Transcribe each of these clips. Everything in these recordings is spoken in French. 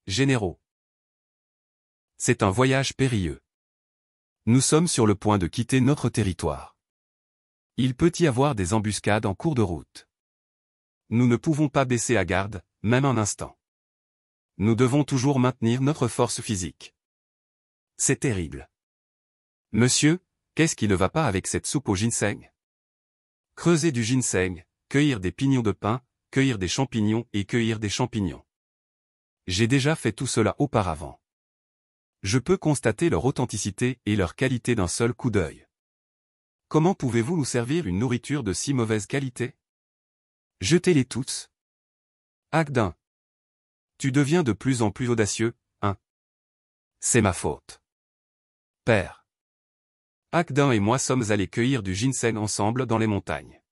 généraux. C'est un voyage périlleux. Nous sommes sur le point de quitter notre territoire. Il peut y avoir des embuscades en cours de route. Nous ne pouvons pas baisser la garde, même un instant. Nous devons toujours maintenir notre force physique. C'est terrible. Monsieur, qu'est-ce qui ne va pas avec cette soupe au ginseng? Creuser du ginseng, cueillir des pignons de pin, cueillir des champignons et cueillir des champignons. J'ai déjà fait tout cela auparavant. Je peux constater leur authenticité et leur qualité d'un seul coup d'œil. Comment pouvez-vous nous servir une nourriture de si mauvaise qualité? Jetez-les tous. Agdin. Tu deviens de plus en plus audacieux, hein? C'est ma faute. Père. Agdin et moi sommes allés cueillir du ginseng ensemble dans les montagnes.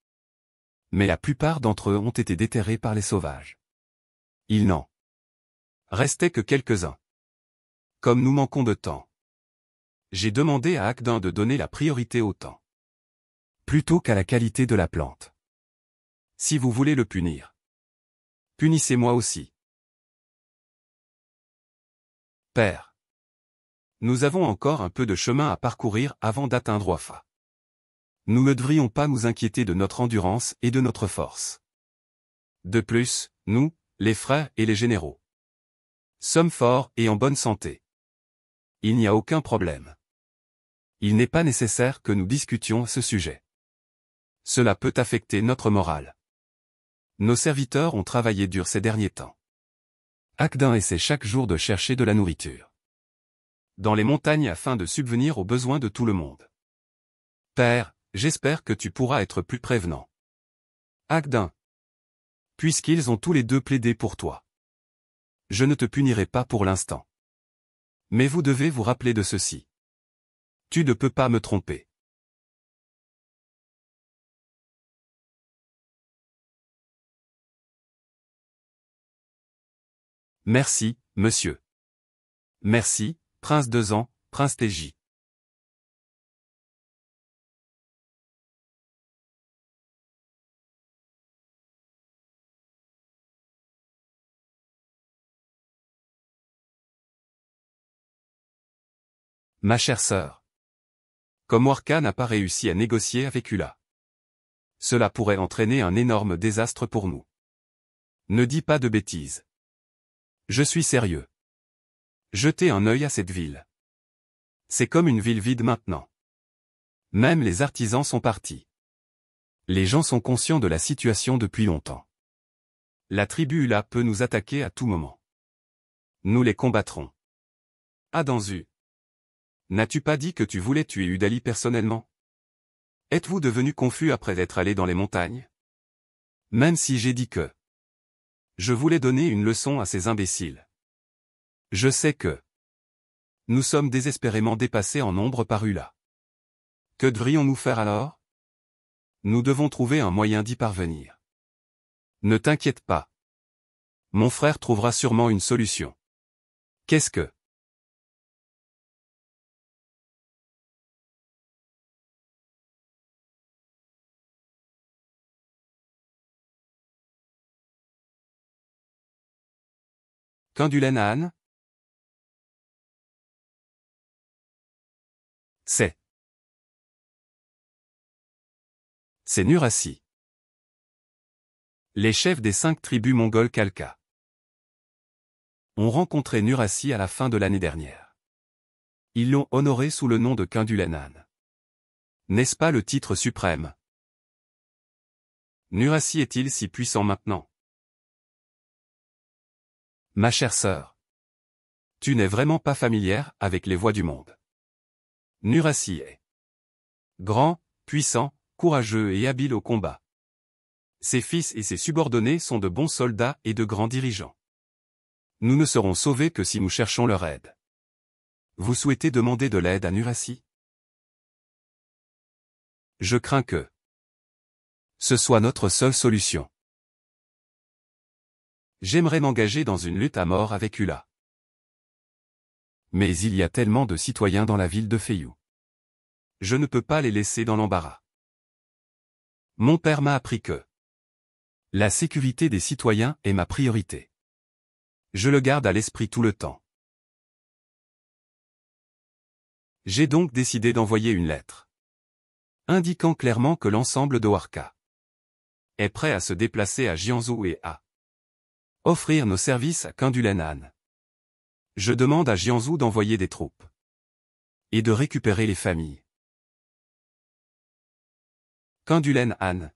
Mais la plupart d'entre eux ont été déterrés par les sauvages. Il n'en restait que quelques-uns. Comme nous manquons de temps, j'ai demandé à Agdin de donner la priorité au temps, plutôt qu'à la qualité de la plante. Si vous voulez le punir, punissez-moi aussi. Père. Nous avons encore un peu de chemin à parcourir avant d'atteindre Wafa. Nous ne devrions pas nous inquiéter de notre endurance et de notre force. De plus, nous, les frères et les généraux, sommes forts et en bonne santé. Il n'y a aucun problème. Il n'est pas nécessaire que nous discutions à ce sujet. Cela peut affecter notre morale. Nos serviteurs ont travaillé dur ces derniers temps. Agdin essaie chaque jour de chercher de la nourriture dans les montagnes afin de subvenir aux besoins de tout le monde. Père, j'espère que tu pourras être plus prévenant. Agdin. Puisqu'ils ont tous les deux plaidé pour toi, je ne te punirai pas pour l'instant. Mais vous devez vous rappeler de ceci. Tu ne peux pas me tromper. Merci, monsieur. Merci, prince Dezan, prince Teji. Ma chère sœur. Comme Warka n'a pas réussi à négocier avec Ula, cela pourrait entraîner un énorme désastre pour nous. Ne dis pas de bêtises. Je suis sérieux. Jetez un œil à cette ville. C'est comme une ville vide maintenant. Même les artisans sont partis. Les gens sont conscients de la situation depuis longtemps. La tribu Ula peut nous attaquer à tout moment. Nous les combattrons. Adanzu. N'as-tu pas dit que tu voulais tuer Udali personnellement? Êtes-vous devenu confus après être allé dans les montagnes? Même si j'ai dit que je voulais donner une leçon à ces imbéciles. Je sais que nous sommes désespérément dépassés en nombre par Ula. Que devrions-nous faire alors? Nous devons trouver un moyen d'y parvenir. Ne t'inquiète pas. Mon frère trouvera sûrement une solution. Qu'est-ce que... Kundulan? C'est Nurassi. Les chefs des 5 tribus mongoles Khalkha ont rencontré Nurassi à la fin de l'année dernière. Ils l'ont honoré sous le nom de Kundulan. N'est-ce pas le titre suprême? Nurassi est-il si puissant maintenant? Ma chère sœur, tu n'es vraiment pas familière avec les voies du monde. Nurassi est grand, puissant, courageux et habile au combat. Ses fils et ses subordonnés sont de bons soldats et de grands dirigeants. Nous ne serons sauvés que si nous cherchons leur aide. Vous souhaitez demander de l'aide à Nurassi? Je crains que ce soit notre seule solution. J'aimerais m'engager dans une lutte à mort avec Ula. Mais il y a tellement de citoyens dans la ville de Feyou. Je ne peux pas les laisser dans l'embarras. Mon père m'a appris que la sécurité des citoyens est ma priorité. Je le garde à l'esprit tout le temps. J'ai donc décidé d'envoyer une lettre, indiquant clairement que l'ensemble de Orca est prêt à se déplacer à Jiangsu et à offrir nos services à Kundulan-han. Je demande à Jiangsu d'envoyer des troupes et de récupérer les familles. Kundulan-han.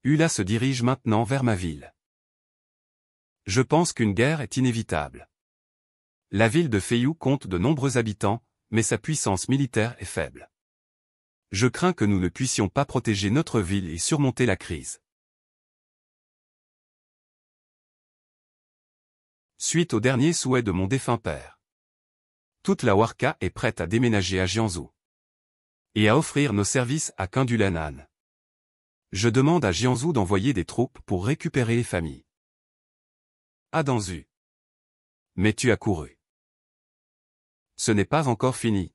Ula se dirige maintenant vers ma ville. Je pense qu'une guerre est inévitable. La ville de Feiyu compte de nombreux habitants, mais sa puissance militaire est faible. Je crains que nous ne puissions pas protéger notre ville et surmonter la crise. Suite au dernier souhait de mon défunt père. Toute la Warka est prête à déménager à Jiangsu et à offrir nos services à Kundulan-han. Je demande à Jiangsu d'envoyer des troupes pour récupérer les familles. Adanzu. Mais tu as couru. Ce n'est pas encore fini.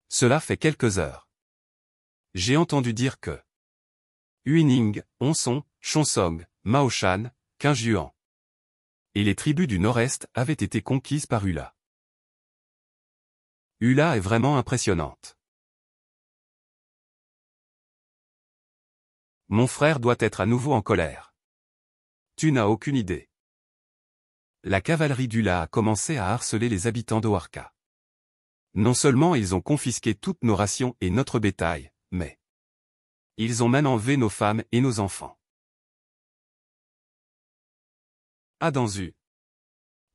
Cela fait quelques heures. J'ai entendu dire que Huining, Honsong, Chonsong, Maoshan, Qingjuan et les tribus du nord-est avaient été conquises par Ula. Ula est vraiment impressionnante. Mon frère doit être à nouveau en colère. Tu n'as aucune idée. La cavalerie d'Ula a commencé à harceler les habitants de Warka. Non seulement ils ont confisqué toutes nos rations et notre bétail, mais ils ont même enlevé nos femmes et nos enfants. Adanzu.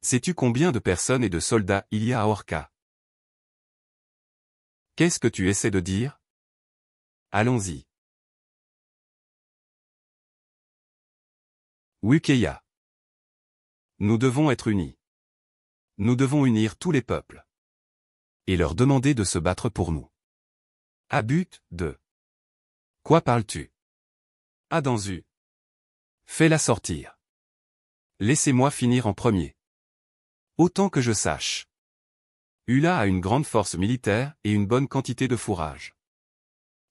Sais-tu combien de personnes et de soldats il y a à Orca? Qu'est-ce que tu essaies de dire? Allons-y. Wikeya. Nous devons être unis. Nous devons unir tous les peuples. Et leur demander de se battre pour nous. À but de... Quoi parles-tu? Adanzu. Fais-la sortir. Laissez-moi finir en premier. Autant que je sache. Ula a une grande force militaire et une bonne quantité de fourrage.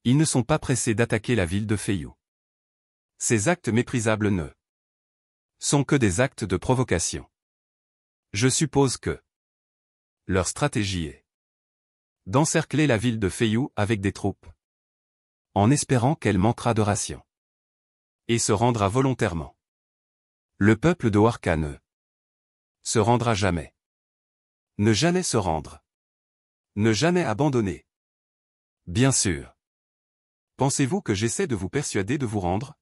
Ils ne sont pas pressés d'attaquer la ville de Feiyu. Ces actes méprisables ne sont que des actes de provocation. Je suppose que leur stratégie est d'encercler la ville de Feiyu avec des troupes, en espérant qu'elle manquera de rations, et se rendra volontairement. Le peuple de Warka ne se rendra jamais. Ne jamais se rendre. Ne jamais abandonner. Bien sûr. Pensez-vous que j'essaie de vous persuader de vous rendre?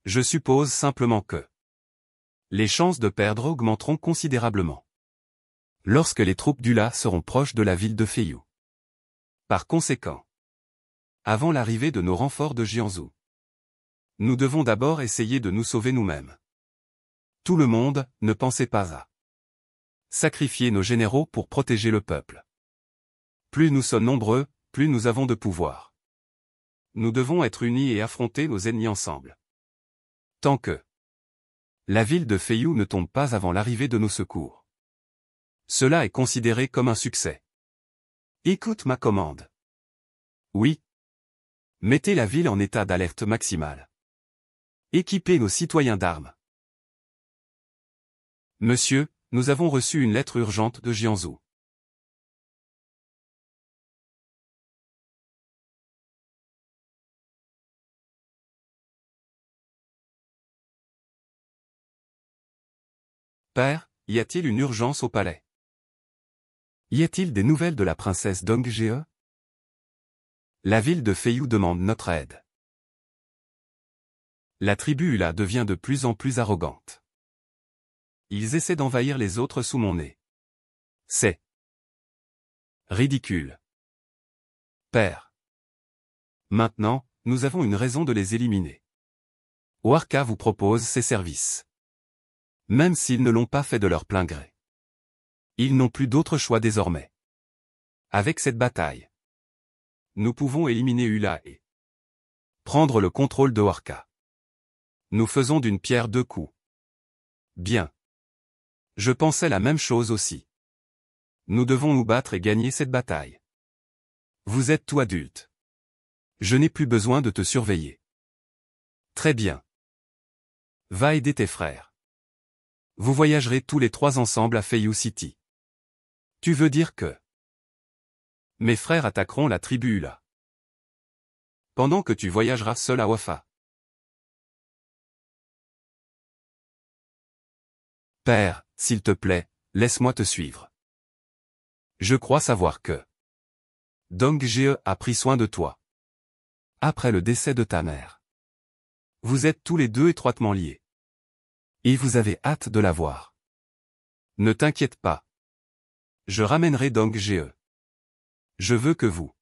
Je suppose simplement que les chances de perdre augmenteront considérablement lorsque les troupes d'Ula seront proches de la ville de Feiyu. Par conséquent, avant l'arrivée de nos renforts de Jiangsu, nous devons d'abord essayer de nous sauver nous-mêmes. Tout le monde, ne pensez pas à sacrifier nos généraux pour protéger le peuple. Plus nous sommes nombreux, plus nous avons de pouvoir. Nous devons être unis et affronter nos ennemis ensemble. Tant que la ville de Feiyu ne tombe pas avant l'arrivée de nos secours. Cela est considéré comme un succès. Écoute ma commande. Oui. Mettez la ville en état d'alerte maximale. Équipez nos citoyens d'armes. Monsieur, nous avons reçu une lettre urgente de Jiangsu. Père, y a-t-il une urgence au palais? Y a-t-il des nouvelles de la princesse Dongjie? La ville de Feiyu demande notre aide. La tribu Ula devient de plus en plus arrogante. Ils essaient d'envahir les autres sous mon nez. C'est ridicule. Père. Maintenant, nous avons une raison de les éliminer. Warka vous propose ses services. Même s'ils ne l'ont pas fait de leur plein gré. Ils n'ont plus d'autre choix désormais. Avec cette bataille, nous pouvons éliminer Ula et prendre le contrôle de Warka. Nous faisons d'une pierre deux coups. Bien. Je pensais la même chose aussi. Nous devons nous battre et gagner cette bataille. Vous êtes tout adulte. Je n'ai plus besoin de te surveiller. Très bien. Va aider tes frères. Vous voyagerez tous les 3 ensemble à Feiyu City. Tu veux dire que mes frères attaqueront la tribu Ula. Pendant que tu voyageras seul à Wafa. Père, s'il te plaît, laisse-moi te suivre. Je crois savoir que Dong Ge a pris soin de toi. Après le décès de ta mère. Vous êtes tous les deux étroitement liés. Et vous avez hâte de la voir. Ne t'inquiète pas. Je ramènerai Dong Ge. Je veux que vous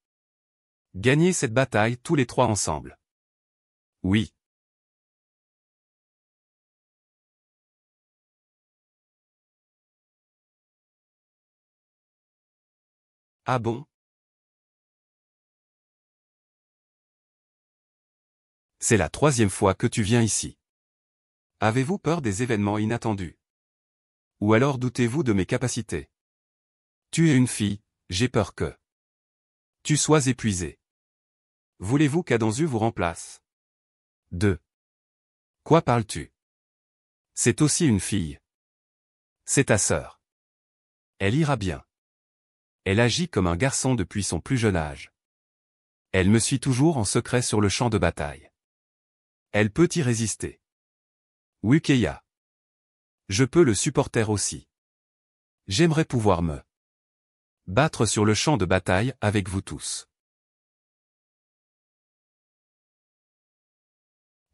gagniez cette bataille tous les 3 ensemble. Oui. Ah bon? C'est la 3e fois que tu viens ici. Avez-vous peur des événements inattendus? Ou alors doutez-vous de mes capacités? Tu es une fille, j'ai peur que tu sois épuisée. Voulez-vous qu'Adanzu vous remplace? 2. Quoi parles-tu? C'est aussi une fille. C'est ta sœur. Elle ira bien. Elle agit comme un garçon depuis son plus jeune âge. Elle me suit toujours en secret sur le champ de bataille. Elle peut y résister. Wikeya. Je peux le supporter aussi. J'aimerais pouvoir me battre sur le champ de bataille avec vous tous.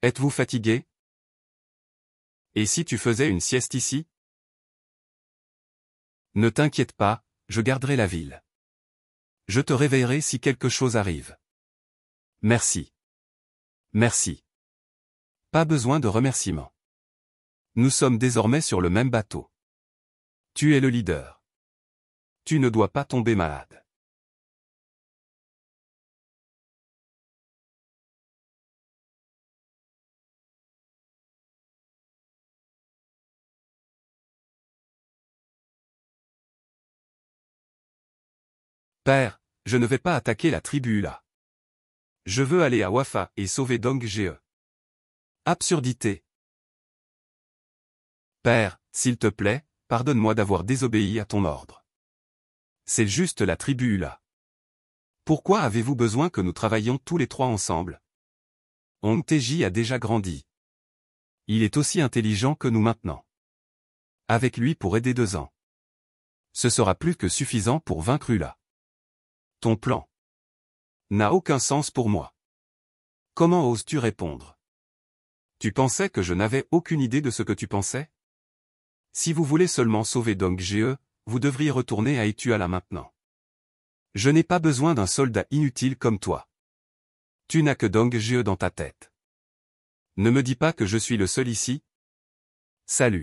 Êtes-vous fatigué? Et si tu faisais une sieste ici? Ne t'inquiète pas, je garderai la ville. Je te réveillerai si quelque chose arrive. Merci. Merci. Pas besoin de remerciements. Nous sommes désormais sur le même bateau. Tu es le leader. Tu ne dois pas tomber malade. Père, je ne vais pas attaquer la tribu là. Je veux aller à Wafa et sauver Dong Ge. Absurdité. Père, s'il te plaît, pardonne-moi d'avoir désobéi à ton ordre. C'est juste la tribu là. Pourquoi avez-vous besoin que nous travaillions tous les 3 ensemble? Hong Tae-ji a déjà grandi. Il est aussi intelligent que nous maintenant. Avec lui pour aider 2 ans. Ce sera plus que suffisant pour vaincre Ula. Ton plan n'a aucun sens pour moi. Comment oses-tu répondre? Tu pensais que je n'avais aucune idée de ce que tu pensais? Si vous voulez seulement sauver Dong Ge, vous devriez retourner à Etuala maintenant. Je n'ai pas besoin d'un soldat inutile comme toi. Tu n'as que Dong Ge dans ta tête. Ne me dis pas que je suis le seul ici. Salut.